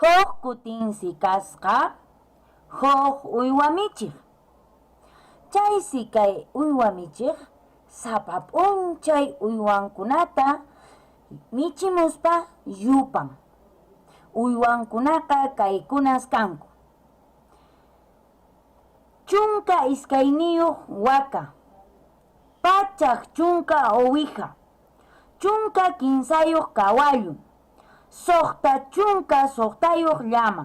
Huk kutinsi kasqa huk uywa michiq. Chaysi kay uywa michiq sapa p'unchay uywankunata michimuspa yupan. Uywankunaqa kaykunas kanku: chunka iskayniyuq waka, pachak chunka uwiha, chunka kinsayuq kawallu, suqta chunka suqtayuq llama,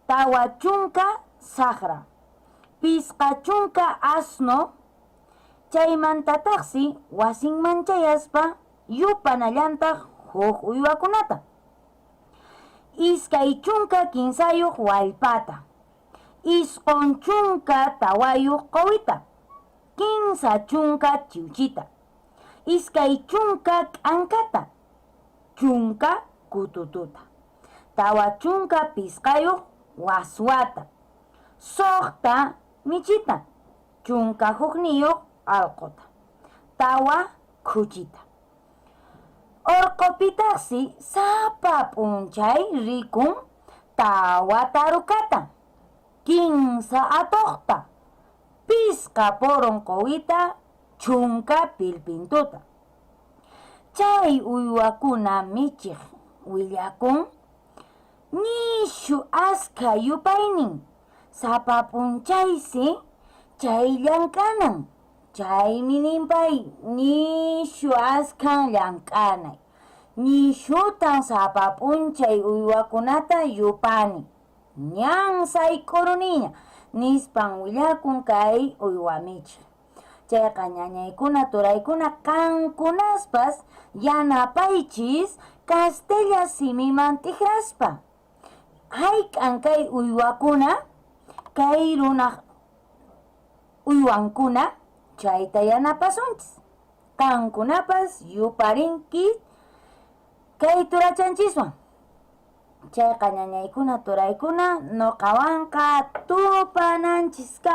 tawa chunka saqra, pisqa chunka asno. Chaymantataqsi wasinman chayaspa yupanallantaq huk uywakunata. Iskay chunka kinsayuq wallpata, isqun chunka tawayuq qowita, kinsa chunka chiwchita, iskay chunka k'ankata, chunka kutututa, tawa chunka pisqayuq waswata, suqta michita, chunka hukniyuq allquta, tawa khuchita. Urqupitaqsi sapa p'unchay rikun tawa tarukata, kinsa atuqta, pisqa purun qowita, chunka pilpintuta. Chay uywakuna michiq willakun nishu askha yupaynin, sapa p'unchaysi chay llank'anan. Chaymi ninpay nishu askan llank'anay, nishutan sapa p'unchay uywakunata yupani, ñan sayk'uruniña nispan willakun kay uywa michiq. Chayqa ñañaykuna turaykuna kankunaspas yanapaychis Castilla simiman tiqraspa. Hayk'an kay uywakuna, kay runaq uywankuna chayta yanapasunchis. Kankunapas yuparinki kay turachanchiswan. Chayqa ñañaykuna turaykuna nuqawanqa tupananchiska.